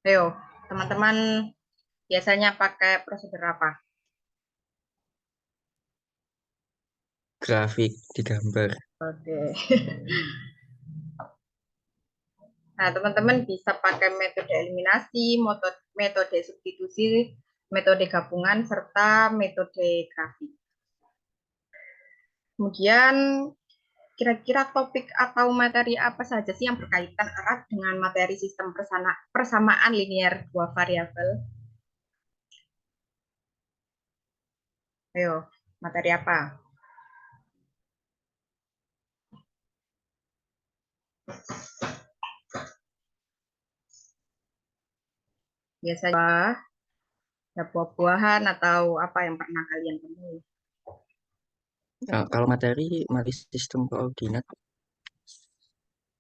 Ayo, teman-teman biasanya pakai prosedur apa? Grafik digambar. Oke. Nah, teman-teman bisa pakai metode eliminasi, metode substitusi, metode gabungan, serta metode grafik. Kemudian, kira-kira topik atau materi apa saja sih yang berkaitan erat dengan materi sistem persamaan linear dua variabel? Ayo, materi apa? Biasanya ada buah-buahan atau apa yang pernah kalian temui? Nah, kalau materi sistem koordinat.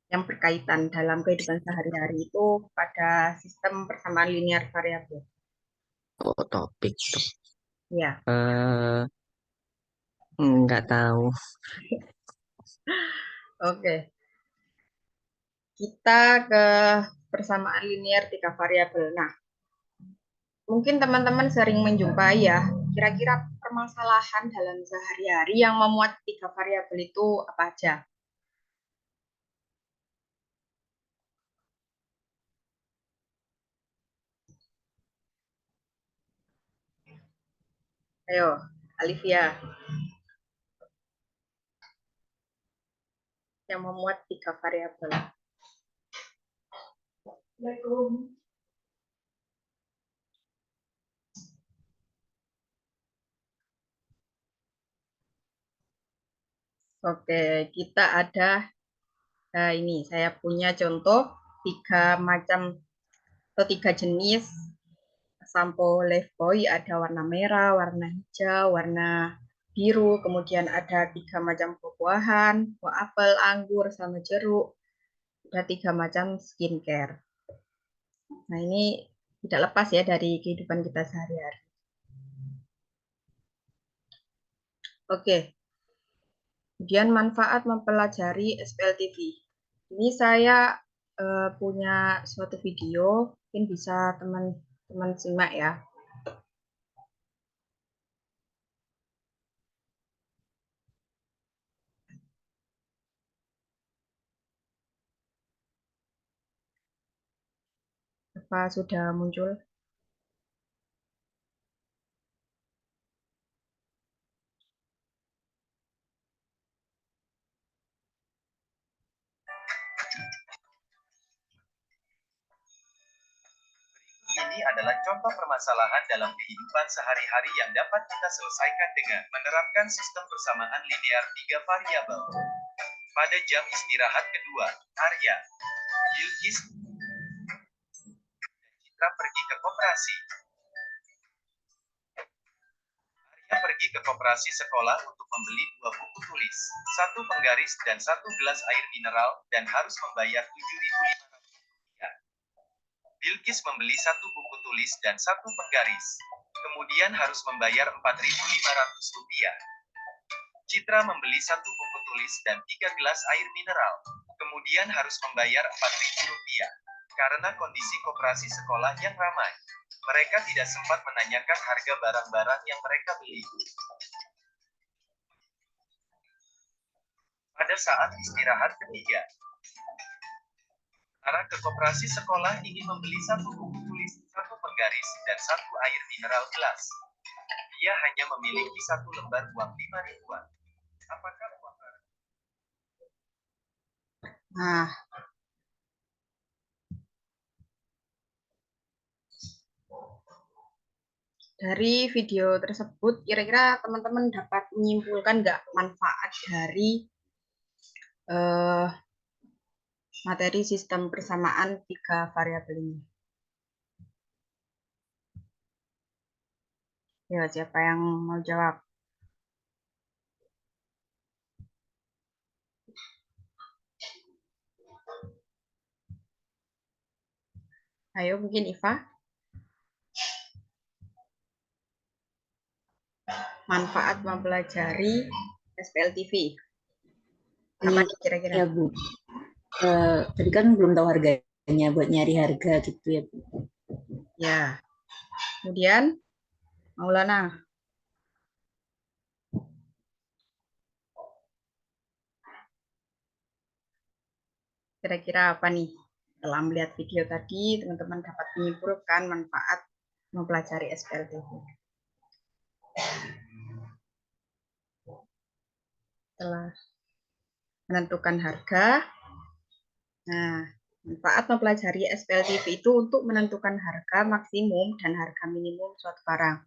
Yang berkaitan dalam kehidupan sehari-hari itu pada sistem persamaan linear variabel. Oh, topik tuh. Ya, Nggak tahu. oke. Kita ke persamaan linear tiga variabel. Nah, mungkin teman-teman sering menjumpai ya, kira-kira permasalahan dalam sehari-hari yang memuat tiga variabel itu apa aja? Ayo, Alivia, yang memuat tiga variabel. Oke, kita ada, nah ini saya punya contoh tiga macam atau tiga jenis sampo Lifebuoy, ada warna merah, warna hijau, warna biru, kemudian ada tiga macam buah-buahan, buah apel, anggur, sama jeruk, ada tiga macam skincare. Nah ini tidak lepas ya dari kehidupan kita sehari-hari. Oke, kemudian manfaat mempelajari SPLTV. Ini saya punya suatu video, mungkin bisa teman-teman simak ya. Apa sudah muncul? Ini adalah contoh permasalahan dalam kehidupan sehari-hari yang dapat kita selesaikan dengan menerapkan sistem persamaan linear tiga variabel. Pada jam istirahat kedua, Arya, Yilkis, dan Citra pergi ke koperasi. Arya pergi ke koperasi sekolah untuk membeli dua buku tulis, satu penggaris dan satu gelas air mineral, dan harus membayar 7.500 rupiah. Bilkis membeli satu buku tulis dan satu penggaris. Kemudian harus membayar 4.500 rupiah. Citra membeli satu buku tulis dan 3 gelas air mineral. Kemudian harus membayar 4.000 rupiah. Karena kondisi koperasi sekolah yang ramai, mereka tidak sempat menanyakan harga barang-barang yang mereka beli. Pada saat istirahat ketiga, arah ke koperasi sekolah ingin membeli satu buku tulis, satu penggaris, dan satu air mineral gelas. Dia hanya memiliki satu lembar uang 5 ribuan. Apakah uang baru? Nah, dari video tersebut, kira-kira teman-teman dapat menyimpulkan nggak manfaat dari eh, materi sistem persamaan tiga variabel ini? Ya, siapa yang mau jawab? Ayo, mungkin Iva. Manfaat mempelajari SPLTV. Apa Ini nih kira-kira? ya Bu, tadi kan belum tahu harganya buat nyari harga gitu ya Bu. Ya. Kemudian Maulana. Kira-kira apa nih? Setelah melihat video tadi, teman-teman dapat menyimpulkan manfaat mempelajari SPLTV. Setelah menentukan harga, nah, manfaat mempelajari SPLTV itu untuk menentukan harga maksimum dan harga minimum suatu barang.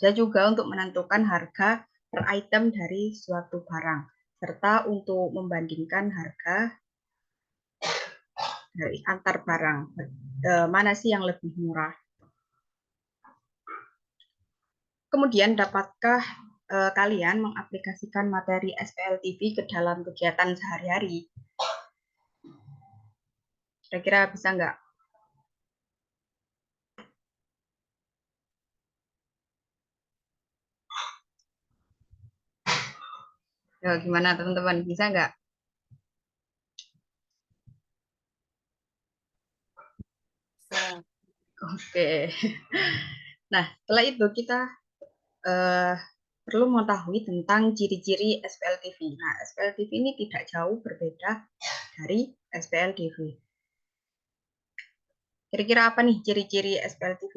Dan juga untuk menentukan harga per item dari suatu barang, serta untuk membandingkan harga dari antar barang. Mana sih yang lebih murah? Kemudian, dapatkah kalian mengaplikasikan materi SPLTV ke dalam kegiatan sehari-hari? Kira-kira bisa nggak? Gimana teman-teman? Bisa nggak? Oke. Nah, setelah itu kita perlu mengetahui tentang ciri-ciri SPLTV. Nah, SPLTV ini tidak jauh berbeda dari SPLDV. Kira-kira apa nih ciri-ciri SPLTV?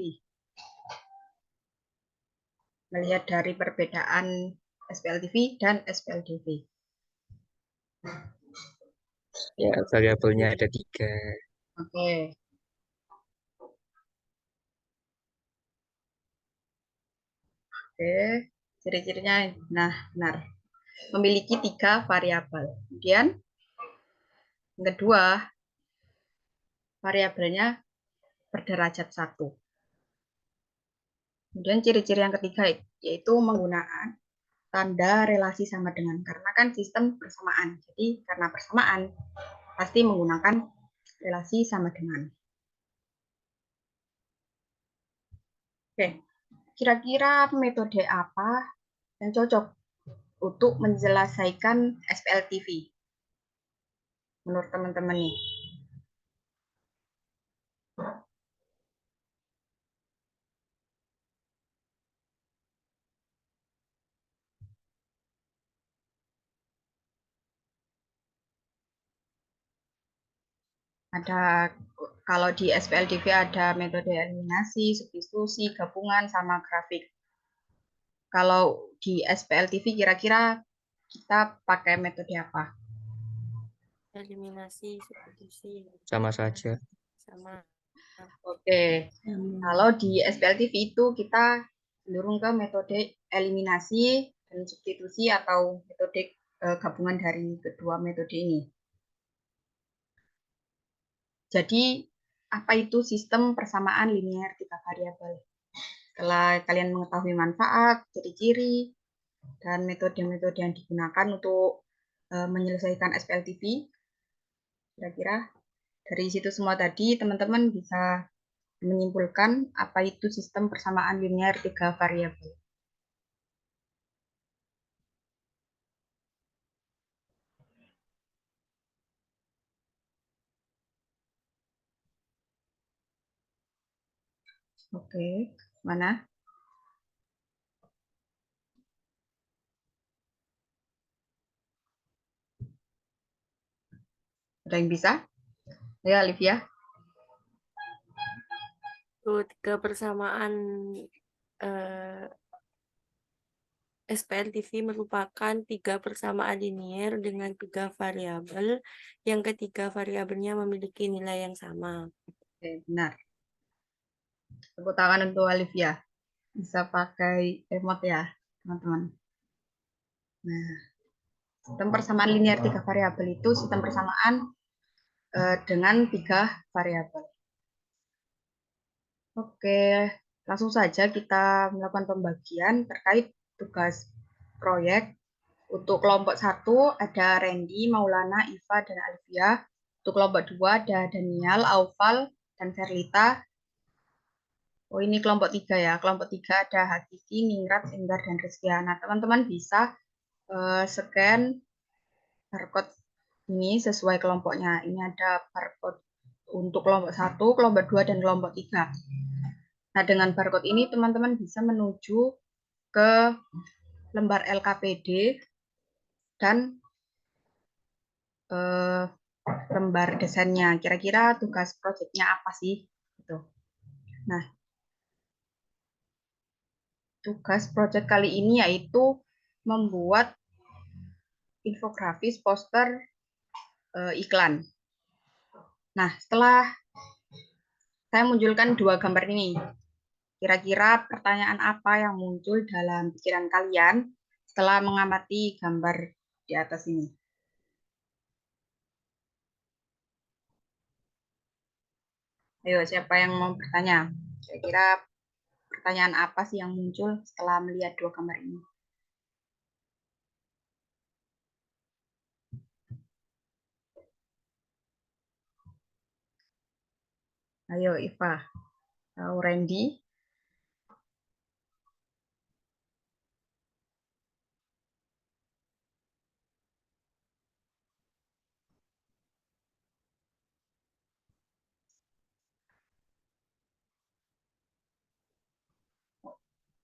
Melihat dari perbedaan SPLTV dan SPLDV. Ya, variabelnya ada 3. Oke. Oke, ciri-cirinya, nah benar, memiliki 3 variabel. Kemudian yang kedua, variabelnya berderajat 1. Kemudian ciri-ciri yang ketiga yaitu menggunakan tanda relasi sama dengan, karena kan sistem persamaan. Jadi karena persamaan pasti menggunakan relasi sama dengan. Oke, kira-kira metode apa yang cocok untuk menjelaskan SPLTV menurut teman-teman nih? Ada, kalau di SPLDV ada metode eliminasi, substitusi, gabungan, sama grafik. Kalau di SPLTV kira-kira kita pakai metode apa? Eliminasi, substitusi, Sama saja. sama. Oke, kalau di SPLTV itu kita cenderung ke metode eliminasi dan substitusi atau metode gabungan dari kedua metode ini. Jadi, apa itu sistem persamaan linear 3 variabel? Setelah kalian mengetahui manfaat, ciri-ciri, dan metode-metode yang digunakan untuk menyelesaikan SPLTV, kira-kira dari situ semua tadi teman-teman bisa menyimpulkan apa itu sistem persamaan linear 3 variabel. Oke, mana? Ada yang bisa? Ya, Olivia. Itu 3 persamaan SPLTV merupakan 3 persamaan linier dengan 3 variabel. Yang ketiga variabelnya memiliki nilai yang sama. Oke, benar. Tepuk tangan untuk Olivia. Bisa pakai remote ya, teman-teman. Nah, sistem persamaan linear 3 variabel itu sistem persamaan dengan 3 variabel. Oke, langsung saja kita melakukan pembagian terkait tugas proyek. Untuk kelompok 1 ada Randy, Maulana, Iva, dan Alivia. Untuk kelompok 2 ada Daniel, Aufal, dan Verlita. Oh, ini kelompok 3 ya. Kelompok 3 ada Hakiki, Ningrat, Enggar, dan Rizkia. Nah, teman-teman bisa scan barcode ini sesuai kelompoknya. Ini ada barcode untuk kelompok 1, kelompok 2, dan kelompok 3. Nah, dengan barcode ini teman-teman bisa menuju ke lembar LKPD dan lembar desainnya. Kira-kira tugas proyeknya apa sih? Gitu. Nah, tugas proyek kali ini yaitu membuat infografis poster iklan. Nah, setelah saya munculkan 2 gambar ini, kira-kira pertanyaan apa yang muncul dalam pikiran kalian setelah mengamati gambar di atas ini? Ayo, siapa yang mau bertanya? Kira-kira pertanyaan apa sih yang muncul setelah melihat 2 gambar ini? Ayo, Iva. Randy.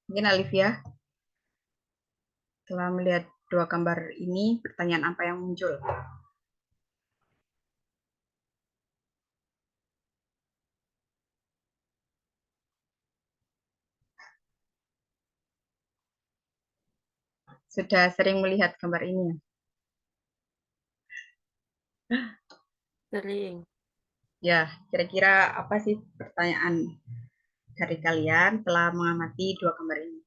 Mungkin Olivia. Setelah melihat 2 gambar ini, pertanyaan apa yang muncul? Sudah sering melihat gambar ini? Sering. Ya, kira-kira apa sih pertanyaan dari kalian setelah mengamati 2 gambar ini?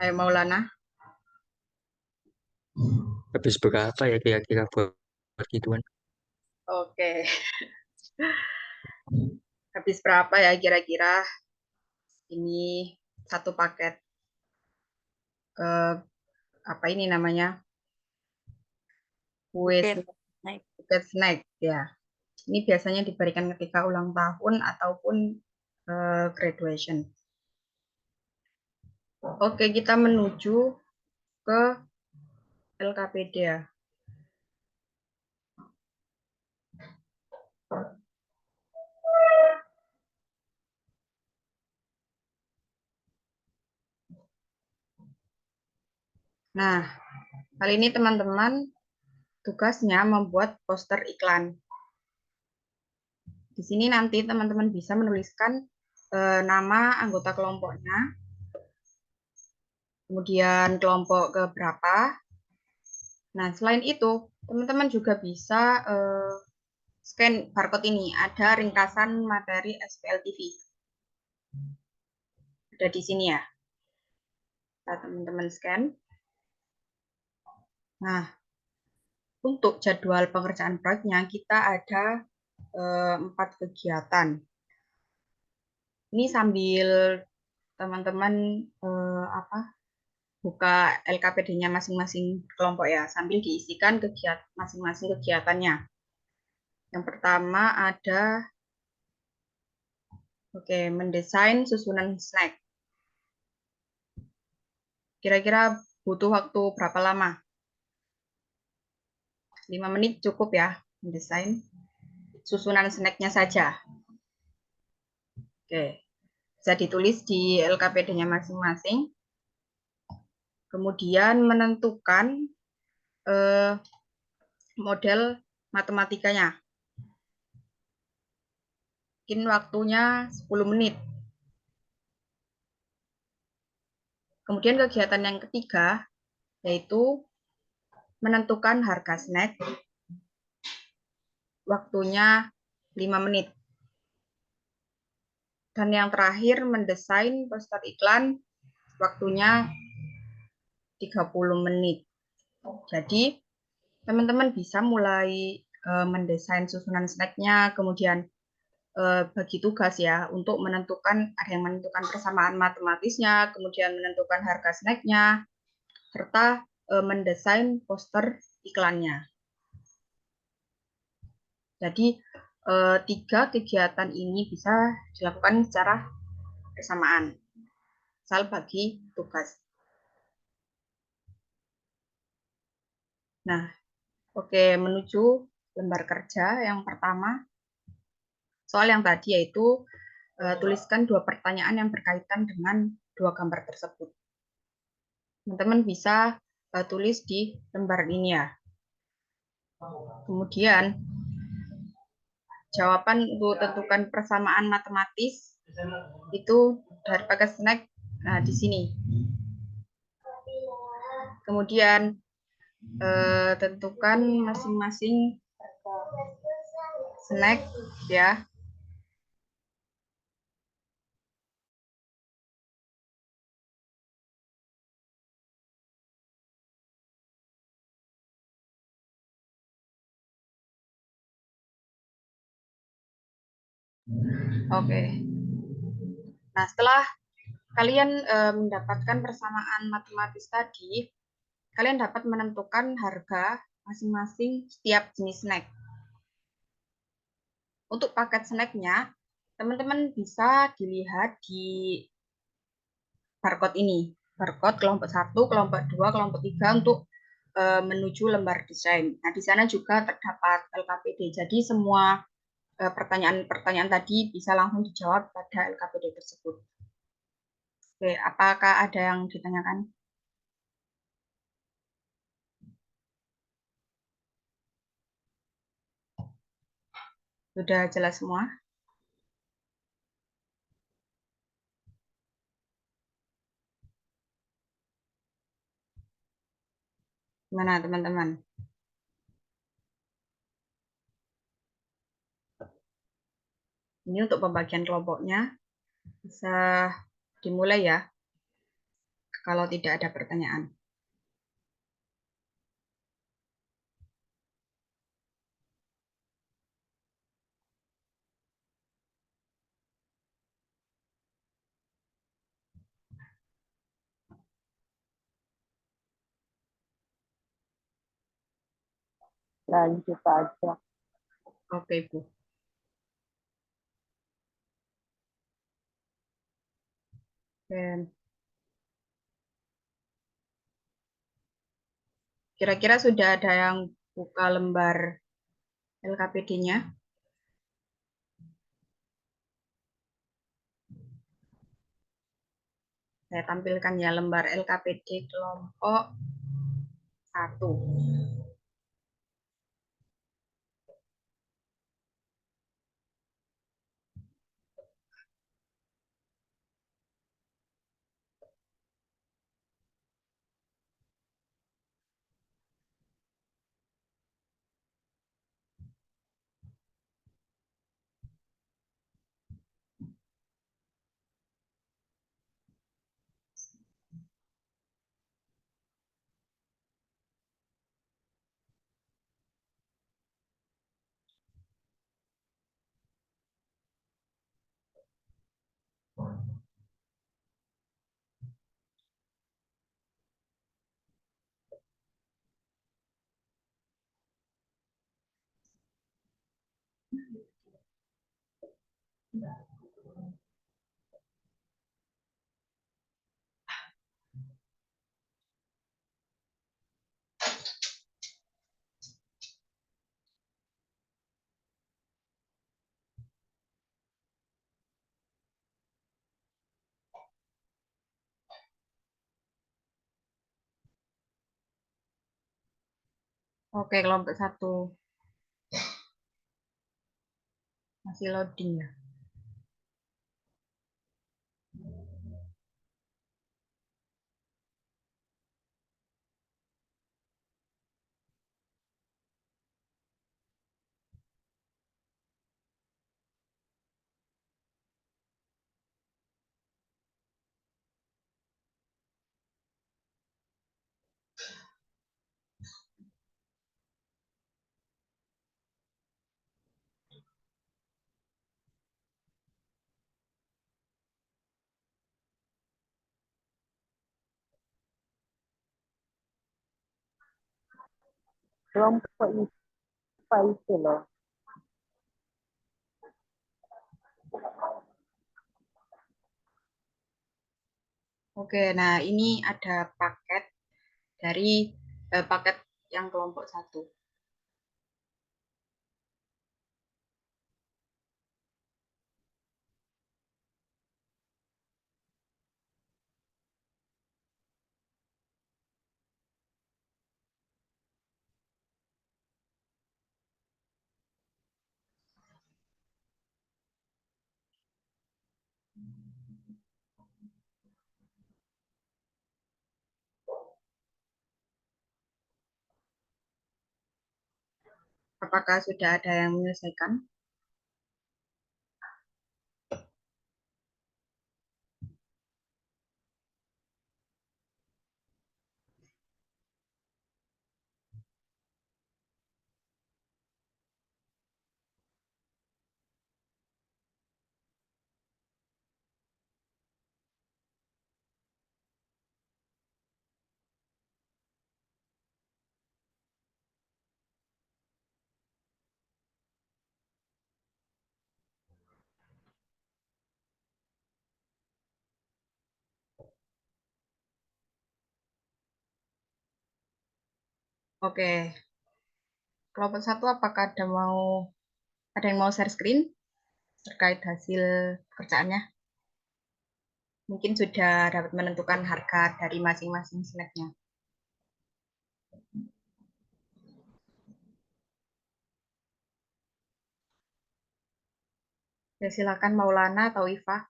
Ayo, Maulana. Habis berapa ya kira-kira buat gituan? Oke. Habis berapa ya kira-kira ini satu paket apa ini namanya? Kue buket snack ya. Ini biasanya diberikan ketika ulang tahun ataupun graduation. Oke, kita menuju ke LKPD ya. Nah, kali ini teman-teman tugasnya membuat poster iklan. Di sini nanti teman-teman bisa menuliskan nama anggota kelompoknya, kemudian kelompok keberapa. Nah, selain itu, teman-teman juga bisa scan barcode ini. Ada ringkasan materi SPL TV. Ada di sini ya. Teman-teman scan. Nah, untuk jadwal pengerjaan proyeknya kita ada 4 kegiatan. Ini sambil teman-teman buka LKPD-nya masing-masing kelompok ya, sambil diisikan masing-masing kegiatannya. Yang pertama ada mendesain susunan snack. Kira-kira butuh waktu berapa lama? 5 menit cukup ya, mendesain susunan snacknya saja. Oke, bisa ditulis di LKPD-nya masing-masing. Kemudian menentukan model matematikanya. Mungkin waktunya 10 menit. Kemudian kegiatan yang ketiga, yaitu menentukan harga snack. Waktunya 5 menit. Dan yang terakhir, mendesain poster iklan. Waktunya 30 menit. Jadi, teman-teman bisa mulai mendesain susunan snacknya, kemudian bagi tugas ya, untuk menentukan, ada yang menentukan persamaan matematisnya, kemudian menentukan harga snacknya, serta mendesain poster iklannya. Jadi 3 kegiatan ini bisa dilakukan secara bersamaan, asal bagi tugas. Nah, menuju lembar kerja yang pertama. Soal yang tadi yaitu tuliskan 2 pertanyaan yang berkaitan dengan 2 gambar tersebut. Teman-teman bisa tulis di lembar ini ya. Kemudian jawaban untuk tentukan persamaan matematis itu dari pakai snack. Nah, di sini. Kemudian tentukan masing-masing snack ya. Oke. Nah, setelah kalian mendapatkan persamaan matematis tadi, kalian dapat menentukan harga masing-masing setiap jenis snack. Untuk paket snacknya, teman-teman bisa dilihat di barcode ini. Barcode kelompok 1, kelompok 2, kelompok 3 untuk menuju lembar desain. Nah, di sana juga terdapat LKPD. Jadi semua pertanyaan-pertanyaan tadi bisa langsung dijawab pada LKPD tersebut. Oke, apakah ada yang ditanyakan? Sudah jelas semua? Gimana teman-teman? Ini untuk pembagian kelompoknya bisa dimulai ya, kalau tidak ada pertanyaan. Lanjut aja. Oke, Bu. Dan kira-kira sudah ada yang buka lembar LKPD-nya? Saya tampilkan ya lembar LKPD kelompok 1. Oke, kelompok 1. Masih loading ya. Kelompok IPA itu loh. Oke, nah ini ada paket dari paket yang kelompok 1. Apakah sudah ada yang menyelesaikan? Oke, kelompok 1 apakah ada yang mau share screen terkait hasil pekerjaannya? Mungkin sudah dapat menentukan harga dari masing-masing snacknya. Ya, silakan Maulana atau Iva.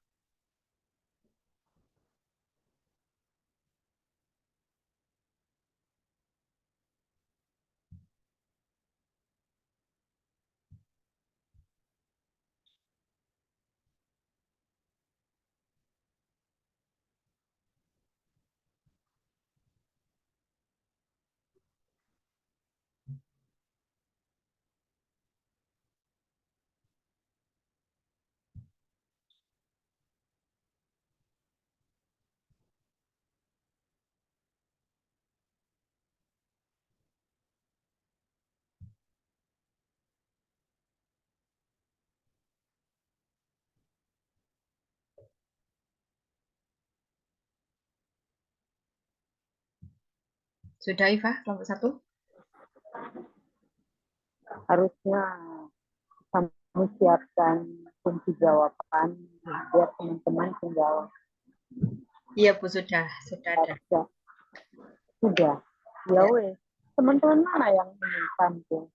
Sudah Iva, kelompok 1? Harusnya kamu siapkan kunci jawaban biar teman-teman tinggal Iya Bu, sudah ada. baca. Sudah. Ya wes. Teman-teman mana yang ingin tampil?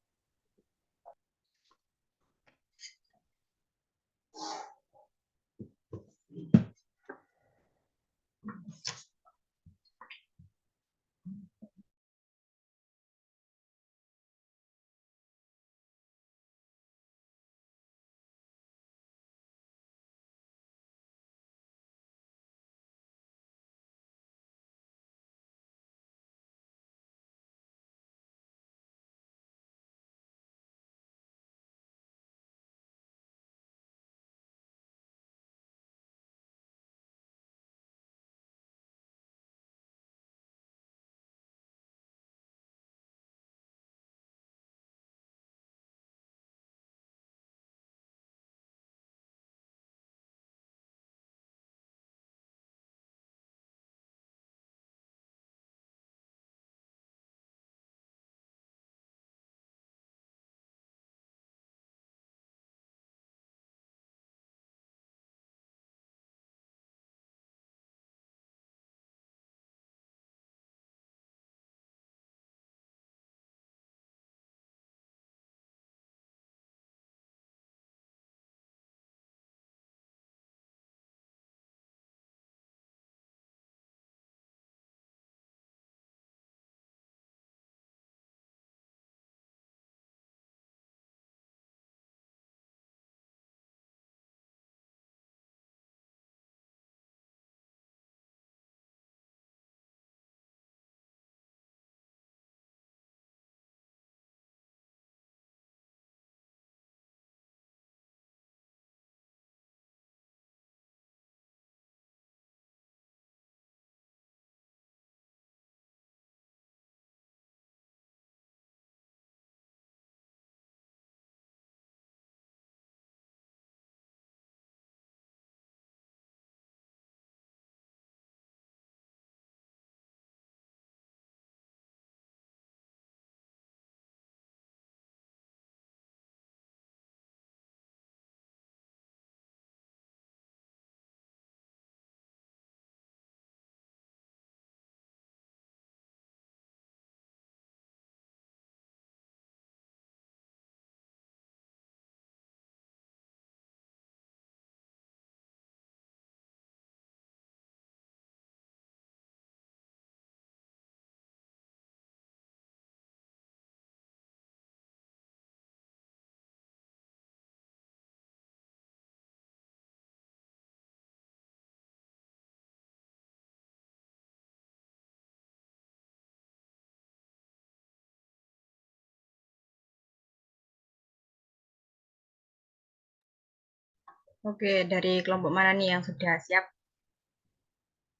Oke, dari kelompok mana nih yang sudah siap?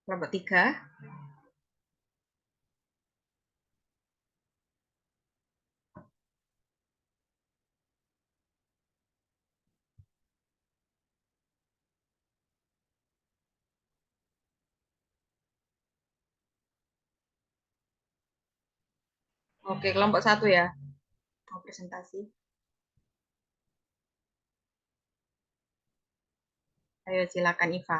Kelompok 3. Oke, kelompok 1 ya. Mau presentasi. Ayo silakan Iva.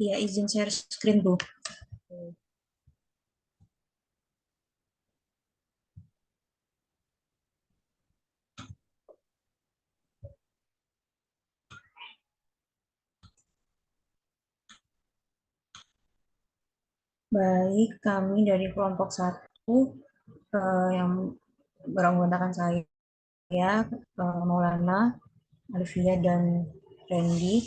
Iya, izin share screen, Bu. Baik, kami dari kelompok 1 yang beranggotakan saya, Maulana, Alvia, dan Randy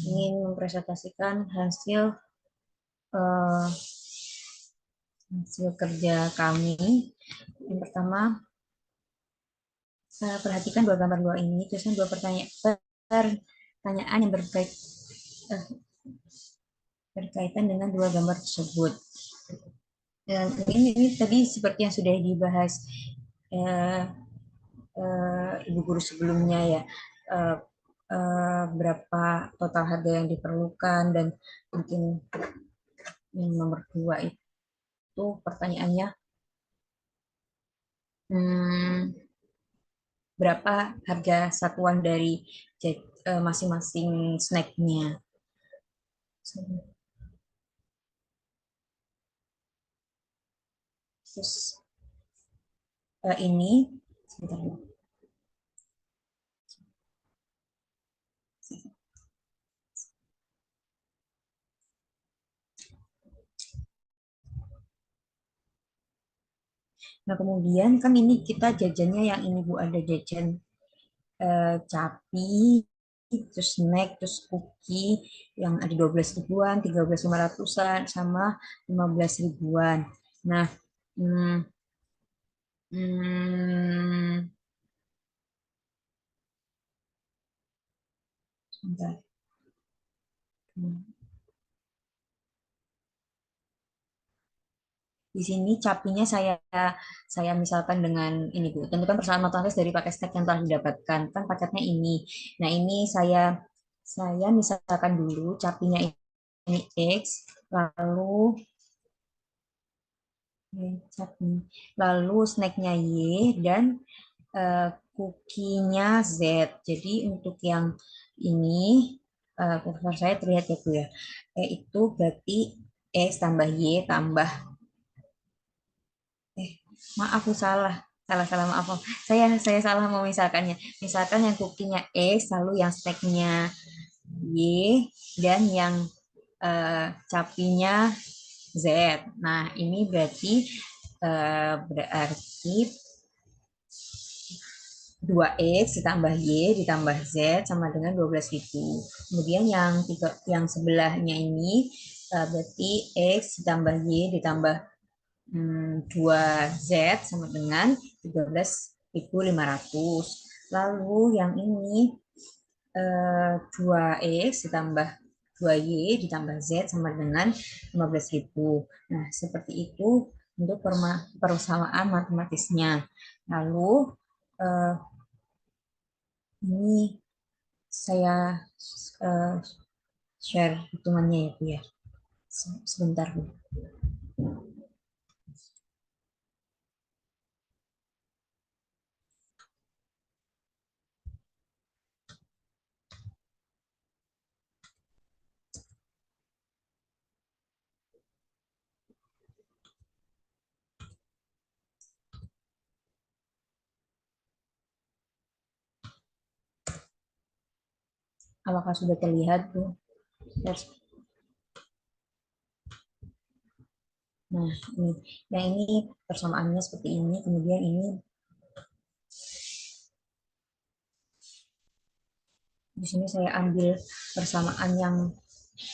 ingin mempresentasikan hasil kerja kami. Yang pertama, saya perhatikan dua gambar dua ini, tulisan dua pertanyaan yang berkaitan dengan dua gambar tersebut. Dan ini tadi seperti yang sudah dibahas Ibu Guru sebelumnya ya, berapa total harga yang diperlukan, dan mungkin yang nomor 2 itu pertanyaannya berapa harga satuan dari masing-masing snacknya. Terus ini sebentar. Nah, kemudian kan ini kita jajannya yang ini Bu, ada jajan capi, terus snack, terus cookie yang ada 12 ribuan, 13.500-an, sama 15 ribuan. Nah, sebentar. Di sini capinya saya misalkan dengan ini Bu, tentukan persamaan matematis dari paket snack yang telah didapatkan, kan paketnya ini. Nah, ini saya misalkan dulu capinya ini X, lalu snacknya Y, dan cookie-nya Z. Jadi untuk yang ini kursor saya terlihat ya Bu ya, itu berarti X tambah Y tambah maaf Bu, salah salah maaf. Saya salah memisahkannya. Misalkan yang cookie-nya X, lalu yang snacknya Y, dan yang capinya Z. Nah, ini berarti 2X ditambah Y ditambah Z sama dengan 12.000. Kemudian yang sebelahnya ini berarti X ditambah Y ditambah 2Z sama dengan 13.500. Lalu yang ini 2X ditambah 2Y ditambah Z sama dengan 15.000. Nah, seperti itu untuk persamaan matematisnya. Lalu ini saya share hitungannya ya Bu ya. Sebentar Bu. Apakah sudah terlihat Bu? Nah, ini persamaannya seperti ini. Kemudian ini di sini saya ambil persamaan yang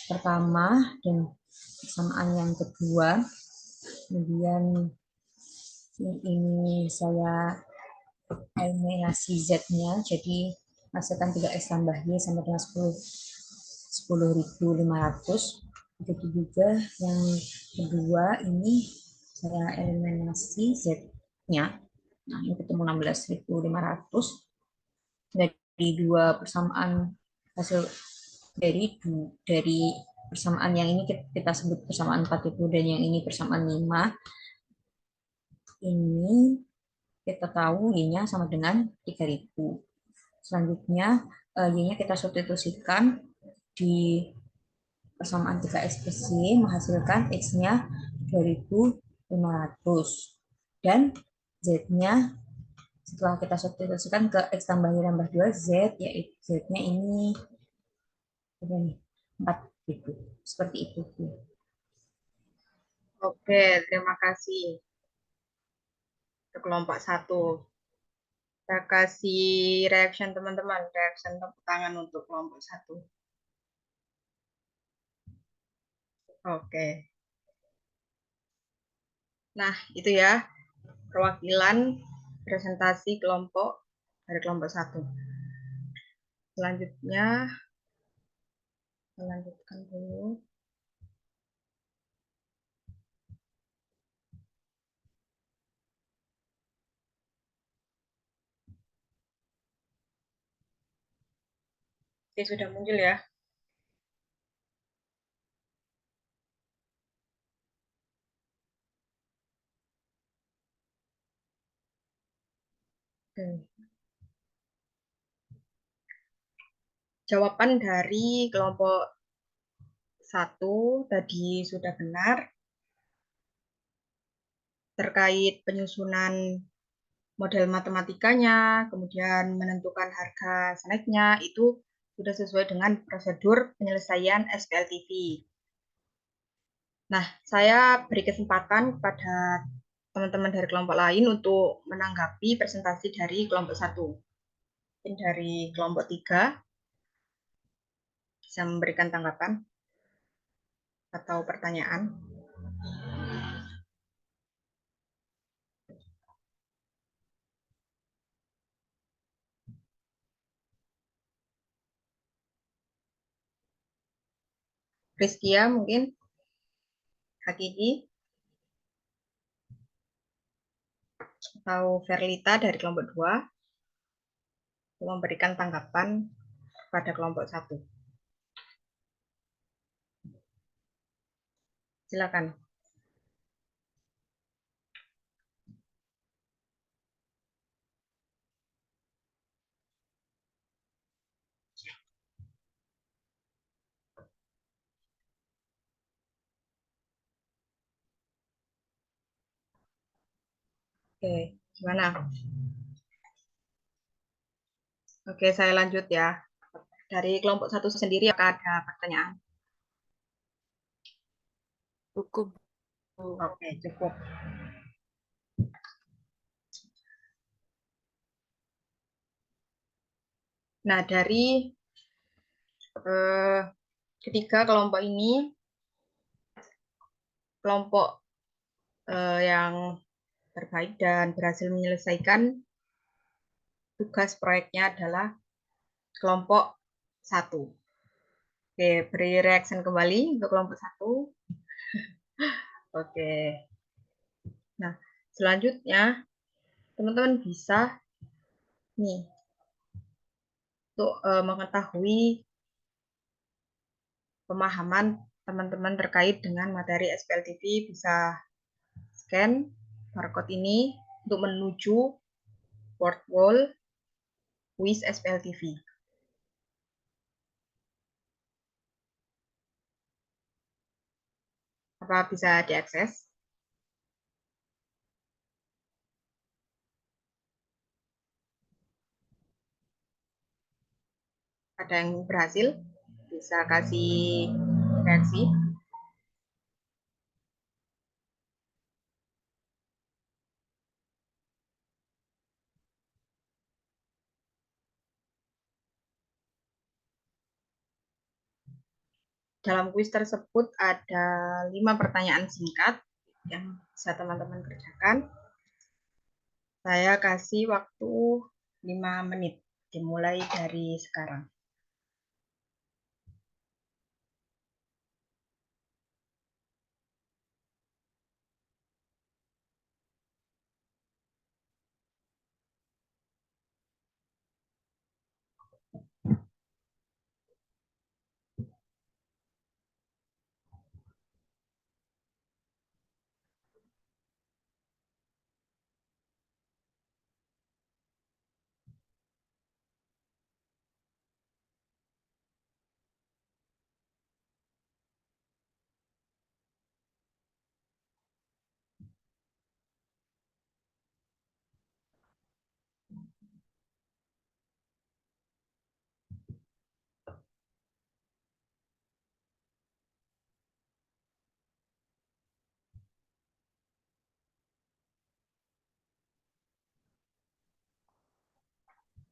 pertama dan persamaan yang kedua. Kemudian ini saya eliminasi Z-nya, jadi masukkan 3X tambah Y sama dengan 10.500. Begitu juga yang kedua, ini saya eliminasi Z-nya. Nah, ini ketemu 16.500. Dari dua persamaan hasil dari persamaan yang ini kita sebut persamaan 4 itu, dan yang ini persamaan 5. Ini kita tahu Y-nya sama dengan 3.000. Selanjutnya Y-nya kita substitusikan di persamaan 3X plus Y, menghasilkan X-nya 2.500. Dan Z-nya setelah kita substitusikan ke X tambah Y tambah 2, Z, yaitu Z-nya ini 4 gitu. Seperti itu. Oke, terima kasih. Untuk kelompok 1. Saya kasih reaction teman-teman, reaction tepuk tangan untuk kelompok 1. Oke. Nah, itu ya perwakilan presentasi kelompok dari kelompok 1. Selanjutnya, melanjutkan dulu. Oke, sudah muncul ya. Oke. Jawaban dari kelompok 1 tadi sudah benar. Terkait penyusunan model matematikanya, kemudian menentukan harga snacknya, itu sudah sesuai dengan prosedur penyelesaian SPLTV. Nah, saya beri kesempatan kepada teman-teman dari kelompok lain untuk menanggapi presentasi dari kelompok 1. Mungkin dari kelompok 3 bisa memberikan tanggapan atau pertanyaan. Rizkia mungkin, Hakiki, atau Verlita dari kelompok 2 untuk memberikan tanggapan pada kelompok 1. Silakan. Oke, gimana? Oke, saya lanjut ya. Dari kelompok 1 sendiri apakah ada pertanyaan? Cukup. Oke, cukup. Nah, dari ketiga kelompok ini, kelompok yang terbaik dan berhasil menyelesaikan tugas proyeknya adalah kelompok 1. Oke, beri reaction kembali untuk kelompok 1. Oke. Nah, selanjutnya teman-teman bisa nih untuk mengetahui pemahaman teman-teman terkait dengan materi SPLTV, bisa scan barcode ini untuk menuju word wall quiz SPLTV. Apa bisa diakses? Ada yang berhasil? Bisa kasih reaksi. Dalam kuis tersebut ada 5 pertanyaan singkat yang bisa teman-teman kerjakan. Saya kasih waktu 5 menit, dimulai dari sekarang.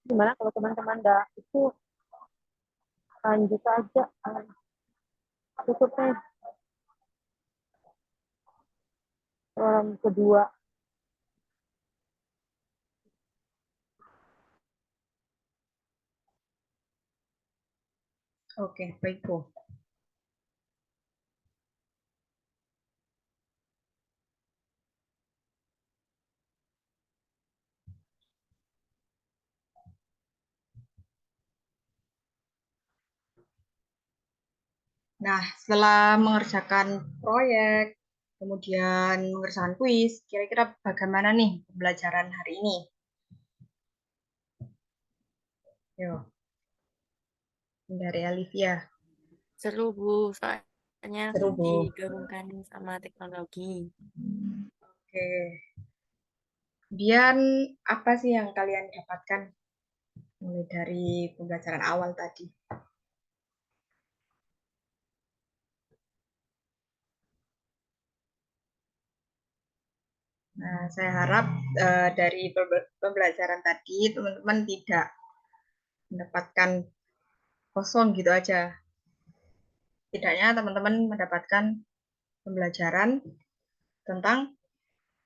Gimana kalau teman-teman nggak itu lanjut aja tutupnya orang kedua. Oke, baik Bu. Nah, setelah mengerjakan proyek, kemudian mengerjakan kuis, kira-kira bagaimana nih pembelajaran hari ini? Yuk, dari Alivia. Seru, Bu. Soalnya Seru, Bu. digabungkan sama teknologi. Oke. Kemudian apa sih yang kalian dapatkan mulai dari pembelajaran awal tadi? Nah, saya harap dari pembelajaran tadi teman-teman tidak mendapatkan kosong gitu aja. Tidaknya teman-teman mendapatkan pembelajaran tentang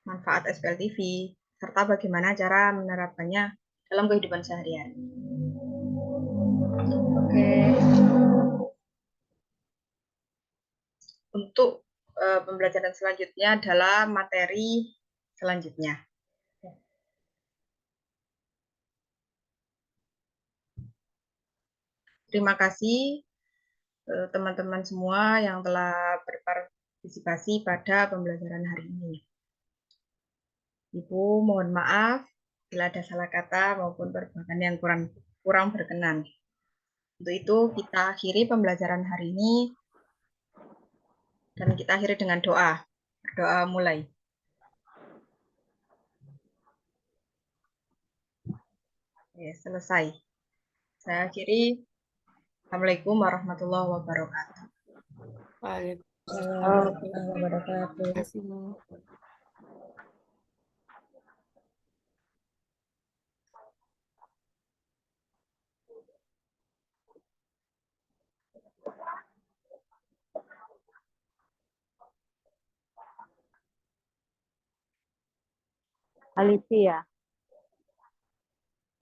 manfaat SPL TV serta bagaimana cara menerapkannya dalam kehidupan sehari-hari. Oke. Untuk pembelajaran selanjutnya adalah materi selanjutnya. Terima kasih teman-teman semua yang telah berpartisipasi pada pembelajaran hari ini. Ibu mohon maaf bila ada salah kata maupun perbuatan yang kurang berkenan. Untuk itu kita akhiri pembelajaran hari ini dan kita akhiri dengan doa. Berdoa mulai. Oke, selesai. Saya akhiri. Assalamualaikum warahmatullahi wabarakatuh. Waalaikumsalam warahmatullahi Terima wabarakatuh. kasih, Bu. Alicia.